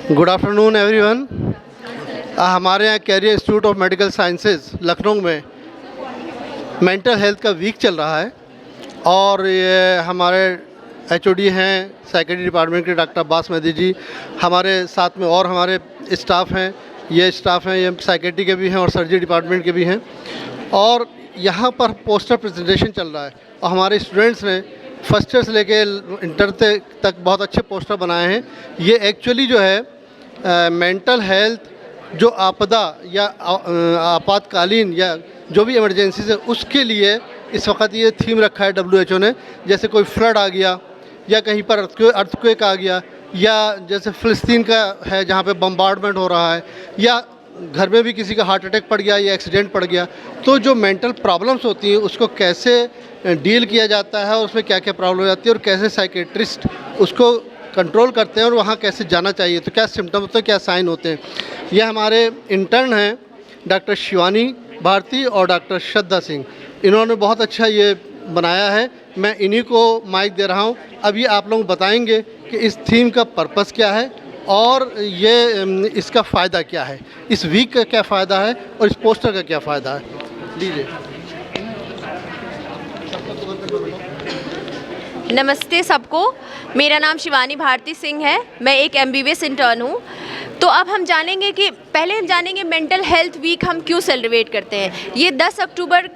Good afternoon everyone. हमारे यहाँ Career Institute of Medical Sciences Lucknow में मेंटल हेल्थ का वीक चल रहा है और ये हमारे एचओडी हैं साइकेट्री डिपार्टमेंट के डॉक्टर अब्बास मेहदी जी, हमारे साथ में और हमारे स्टाफ हैं, ये साइकेट्री के भी हैं और सर्जरी डिपार्टमेंट के भी हैं। और यहाँ पर पोस्टर प्रेजेंटेशन चल रहा है और हमारे स्टूडेंट्स ने फर्स्ट ईयर से लेके इंटर तक बहुत अच्छे पोस्टर बनाए हैं। ये एक्चुअली जो है मेंटल हेल्थ जो आपदा या आपातकालीन या जो भी इमरजेंसी है उसके लिए इस वक्त ये थीम रखा है WHO ने। जैसे कोई फ्लड आ गया या कहीं पर अर्थक्वेक आ गया या जैसे फ़िलिस्तीन का है जहाँ पे बम्बार्डमेंट हो रहा है या घर में भी किसी का हार्ट अटैक पड़ गया या एक्सीडेंट पड़ गया, तो जो मेंटल प्रॉब्लम्स होती हैं उसको कैसे डील किया जाता है और उसमें क्या क्या प्रॉब्लम हो जाती है और कैसे साइकेट्रिस्ट उसको कंट्रोल करते हैं और वहाँ कैसे जाना चाहिए, तो क्या सिम्टम होते हैं, क्या साइन होते हैं। यह हमारे इंटर्न हैं डॉक्टर शिवानी भारती और डॉक्टर श्रद्धा सिंह, इन्होंने बहुत अच्छा ये बनाया है। मैं इन्हीं को माइक दे रहा हूँ। अब ये आप लोग बताएंगे कि इस थीम का पर्पस क्या है और ये इसका फ़ायदा क्या है, इस वीक का क्या फ़ायदा है और इस पोस्टर का क्या फ़ायदा है। लीजिए। नमस्ते सबको, मेरा नाम शिवानी भारती सिंह है, मैं एक MBBS इंटर्न हूँ। तो अब हम जानेंगे कि पहले हम जानेंगे मेंटल हेल्थ वीक हम क्यों सेलिब्रेट करते हैं। ये 10 अक्टूबर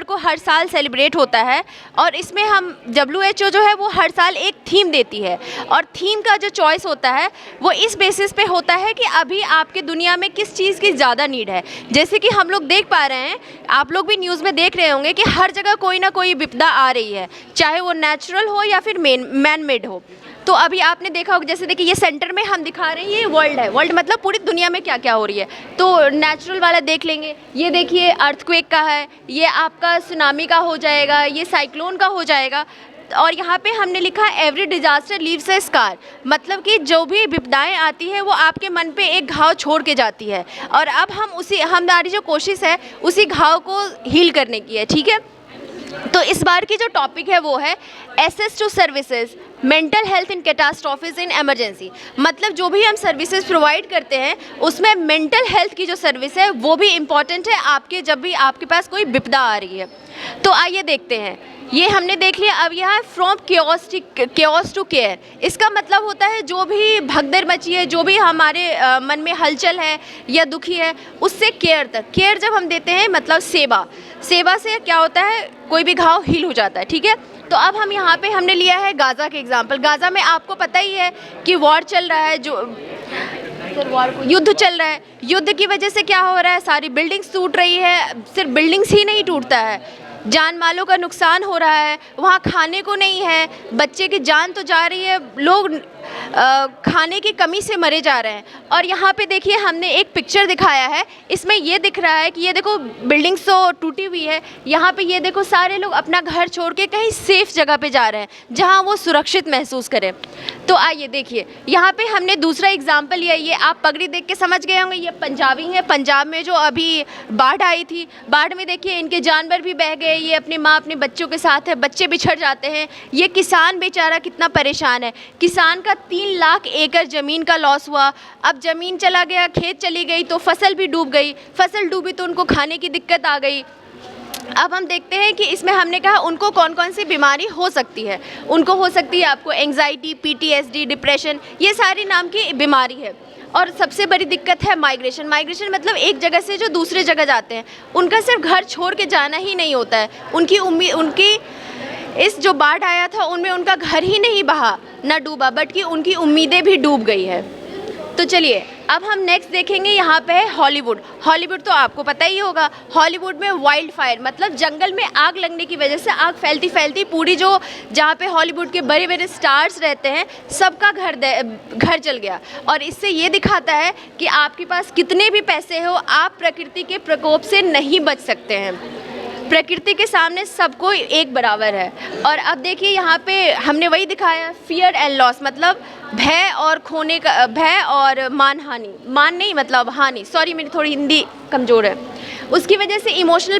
को हर साल सेलिब्रेट होता है और इसमें हम WHO जो है वो हर साल एक थीम देती है और थीम का जो चॉइस होता है वो इस बेसिस पे होता है कि अभी आपके दुनिया में किस चीज़ की ज़्यादा नीड है। जैसे कि हम लोग देख पा रहे हैं, आप लोग भी न्यूज़ में देख रहे होंगे कि हर जगह कोई ना कोई विपदा आ रही है, चाहे वो नेचुरल हो या फिर मैन मेड हो। तो अभी आपने देखा होगा, जैसे देखिए ये सेंटर में हम दिखा रहे हैं, ये वर्ल्ड है, वर्ल्ड मतलब पूरी दुनिया में क्या क्या हो रही है। तो नेचुरल वाला देख लेंगे, ये देखिए अर्थक्वेक का है, ये आपका सुनामी का हो जाएगा, ये साइक्लोन का हो जाएगा। और यहाँ पे हमने लिखा है every disaster leaves a scar, मतलब कि जो भी विपदाएं आती है वो आपके मन पे एक घाव छोड़ के जाती है और अब हमारी जो कोशिश है उसी घाव को हील करने की है। ठीक है, तो इस बार की जो टॉपिक है वो है access to services mental health in catastrophes in emergency. मतलब जो भी हम सर्विसेज प्रोवाइड करते हैं उसमें मेंटल हेल्थ की जो सर्विस है वो भी इम्पॉर्टेंट है जब भी आपके पास कोई विपदा आ रही है। तो आइए देखते हैं, ये हमने देख लिया। अब यहाँ फ्रॉम केओस टू केयर, इसका मतलब होता है जो भी भगदड़ मची है, जो भी हमारे मन में हलचल है या दुखी है, उससे केयर तक। केयर जब हम देते हैं मतलब सेवा से क्या होता है, कोई भी घाव हील हो जाता है। ठीक है, तो अब हम यहाँ पे हमने लिया है गाज़ा के एग्जाम्पल। गाज़ा में आपको पता ही है कि वॉर चल रहा है, युद्ध चल रहा है। युद्ध की वजह से क्या हो रहा है, सारी बिल्डिंग्स टूट रही है। सिर्फ बिल्डिंग्स ही नहीं टूटता है, जान मालों का नुकसान हो रहा है, वहाँ खाने को नहीं है, बच्चे की जान तो जा रही है, लोग खाने की कमी से मरे जा रहे हैं। और यहाँ पे देखिए हमने एक पिक्चर दिखाया है, इसमें ये दिख रहा है कि ये देखो बिल्डिंग्स तो टूटी हुई है, यहाँ पे ये देखो सारे लोग अपना घर छोड़ के कहीं सेफ जगह पे जा रहे हैं जहाँ वो सुरक्षित महसूस करें। तो आइए देखिए, यहाँ पे हमने दूसरा एग्जाम्पल लिया, ये आप पगड़ी देख के समझ गए होंगे, ये पंजाबी हैं। पंजाब में जो अभी बाढ़ आई थी, बाढ़ में देखिए इनके जानवर भी बह गए, ये अपनी माँ अपने बच्चों के साथ है, बच्चे बिछड़ जाते हैं। ये किसान बेचारा कितना परेशान है, किसान का 3 लाख एकड़ ज़मीन का लॉस हुआ। अब ज़मीन चला गया, खेत चली गई तो फसल भी डूब गई, फसल डूबी तो उनको खाने की दिक्कत आ गई। अब हम देखते हैं कि इसमें हमने कहा उनको कौन कौन सी बीमारी हो सकती है। उनको हो सकती है आपको एंग्जाइटी, PTSD, डिप्रेशन, ये सारी नाम की बीमारी है। और सबसे बड़ी दिक्कत है माइग्रेशन। माइग्रेशन मतलब एक जगह से जो दूसरे जगह जाते हैं, उनका सिर्फ घर छोड़ के जाना ही नहीं होता है, उनकी इस जो बाढ़ आया था उनमें उनका घर ही नहीं बहा ना डूबा, बट कि उनकी उम्मीदें भी डूब गई है। तो चलिए अब हम नेक्स्ट देखेंगे, यहाँ पे है हॉलीवुड। हॉलीवुड तो आपको पता ही होगा, हॉलीवुड में वाइल्ड फायर मतलब जंगल में आग लगने की वजह से आग फैलती फैलती पूरी जो जहाँ पे हॉलीवुड के बड़े बड़े स्टार्स रहते हैं सबका घर जल गया। और इससे ये दिखाता है कि आपके पास कितने भी पैसे हो, आप प्रकृति के प्रकोप से नहीं बच सकते हैं। प्रकृति के सामने सबको एक बराबर है। और अब देखिए यहाँ पे हमने वही दिखाया, फियर एंड लॉस मतलब भय और खोने का, भय और मानहानि, मान नहीं मतलब हानि, सॉरी मेरी थोड़ी हिंदी कमज़ोर है। उसकी वजह से इमोशनल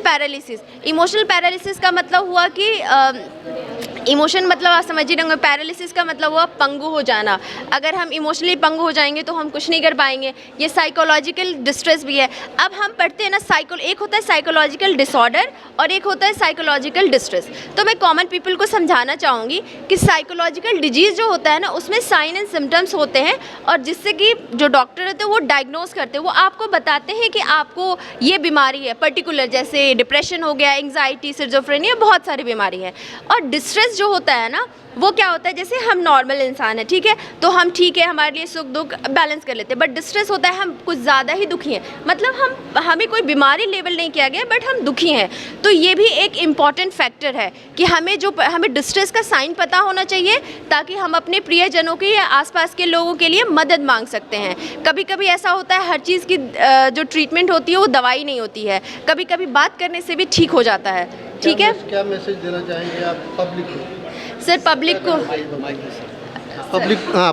पैरालिसिस का मतलब हुआ कि इमोशन मतलब आप समझ ही रहे होंगे, पैरालिसिस का मतलब हुआ पंगु हो जाना। अगर हम इमोशनली पंगु हो जाएंगे तो हम कुछ नहीं कर पाएंगे। ये साइकोलॉजिकल डिस्ट्रेस भी है। अब हम पढ़ते हैं ना, एक होता है साइकोलॉजिकल डिसऑर्डर और एक होता है साइकोलॉजिकल डिस्ट्रेस। तो मैं कॉमन पीपल को समझाना चाहूँगी कि साइकोलॉजिकल डिजीज़ जो होता है ना, उसमें साइन एंड सिम्टम्स होते हैं और जिससे कि जो डॉक्टर होते हैं वो डायग्नोज करते हैं, वो आपको बताते हैं कि आपको ये बीमारी है पर्टिकुलर, जैसे डिप्रेशन हो गया, एंग्जाइटी, सिजोफ्रेनिया, बहुत सारी बीमारी है। और डिस्ट्रेस जो होता है ना, वो क्या होता है, जैसे हम नॉर्मल इंसान है, ठीक है, तो हम ठीक है, हमारे लिए सुख दुख बैलेंस कर लेते हैं। बट डिस्ट्रेस होता है हम कुछ ज़्यादा ही दुखी हैं, मतलब हमें कोई बीमारी लेवल नहीं किया गया बट हम दुखी हैं। तो ये भी एक इम्पॉर्टेंट फैक्टर है कि हमें डिस्ट्रेस का साइन पता होना चाहिए ताकि हम अपने प्रियजनों के या आसपास के लोगों के लिए मदद मांग सकते हैं। कभी कभी ऐसा होता है हर चीज़ की जो ट्रीटमेंट होती है वो दवाई नहीं होती है, कभी कभी बात करने से भी ठीक हो जाता है। ठीक है, क्या मैसेज देना चाहेंगे आप पब्लिक को? सर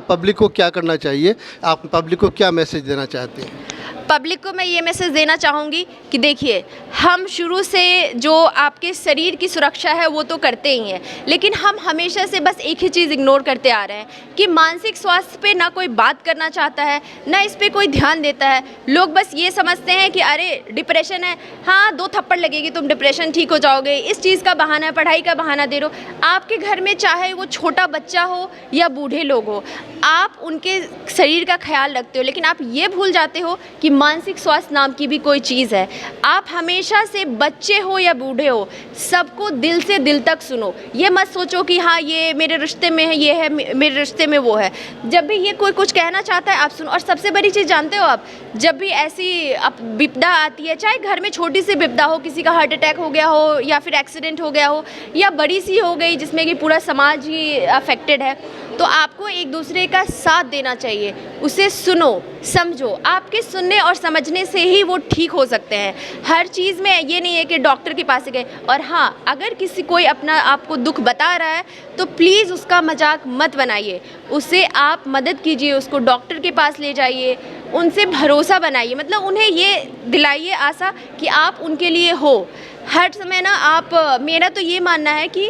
पब्लिक को क्या करना चाहिए? आप पब्लिक को क्या मैसेज देना चाहते हैं? पब्लिक को मैं ये मैसेज देना चाहूँगी कि देखिए, हम शुरू से जो आपके शरीर की सुरक्षा है वो तो करते ही हैं, लेकिन हम हमेशा से बस एक ही चीज़ इग्नोर करते आ रहे हैं कि मानसिक स्वास्थ्य पे ना कोई बात करना चाहता है, ना इस पे कोई ध्यान देता है। लोग बस ये समझते हैं कि अरे डिप्रेशन है, हाँ 2 थप्पड़ लगेगी तुम डिप्रेशन ठीक हो जाओगे, इस चीज़ का बहाना, पढ़ाई का बहाना दे रहे हो। आपके घर में चाहे वो छोटा बच्चा हो या बूढ़े लोग हो, आप उनके शरीर का ख्याल रखते हो, लेकिन आप ये भूल जाते हो कि मानसिक स्वास्थ्य नाम की भी कोई चीज़ है। आप हमेशा से बच्चे हो या बूढ़े हो, सबको दिल से दिल तक सुनो। ये मत सोचो कि हाँ ये मेरे रिश्ते में है, ये है मेरे रिश्ते में वो है। जब भी ये कोई कुछ कहना चाहता है आप सुनो। और सबसे बड़ी चीज़ जानते हो आप, जब भी ऐसी विपदा आती है, चाहे घर में छोटी सी विपदा हो, किसी का हार्ट अटैक हो गया हो या फिर एक्सीडेंट हो गया हो या बड़ी सी हो गई जिसमें कि पूरा समाज ही अफेक्टेड है, तो आपको एक दूसरे का साथ देना चाहिए। उसे सुनो, समझो। आपके सुनने और समझने से ही वो ठीक हो सकते हैं। हर चीज़ में ये नहीं है कि डॉक्टर के पास गए। और हाँ, अगर कोई अपना आपको दुख बता रहा है तो प्लीज़ उसका मजाक मत बनाइए, उसे आप मदद कीजिए, उसको डॉक्टर के पास ले जाइए, उनसे भरोसा बनाइए, मतलब उन्हें ये दिलाइए आशा कि आप उनके लिए हो हर समय ना। मेरा तो ये मानना है कि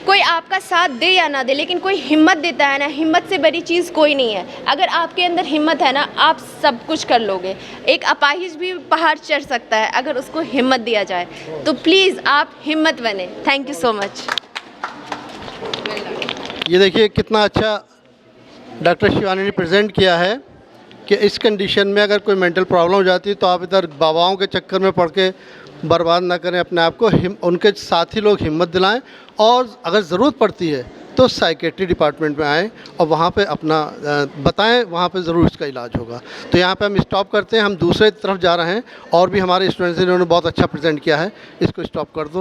कोई आपका साथ दे या ना दे, लेकिन कोई हिम्मत देता है ना, हिम्मत से बड़ी चीज़ कोई नहीं है। अगर आपके अंदर हिम्मत है ना, आप सब कुछ कर लोगे। एक अपाहिज भी पहाड़ चढ़ सकता है अगर उसको हिम्मत दिया जाए। तो प्लीज़ आप हिम्मत बने। Thank you so much. ये देखिए कितना अच्छा डॉक्टर शिवानी ने प्रेजेंट किया है कि इस कंडीशन में अगर कोई मेंटल प्रॉब्लम हो जाती है तो आप इधर बाबाओं के चक्कर में पड़ के बर्बाद ना करें अपने आप को। उनके साथी लोग हिम्मत दिलाएं और अगर ज़रूरत पड़ती है तो साइकेट्री डिपार्टमेंट में आएँ और वहाँ पे अपना बताएं, वहाँ पे ज़रूर इसका इलाज होगा। तो यहाँ पे हम स्टॉप करते हैं, हम दूसरे तरफ जा रहे हैं और भी हमारे स्टूडेंट्स ने, इन्होंने बहुत अच्छा प्रेजेंट किया है, इसको स्टॉप कर दो।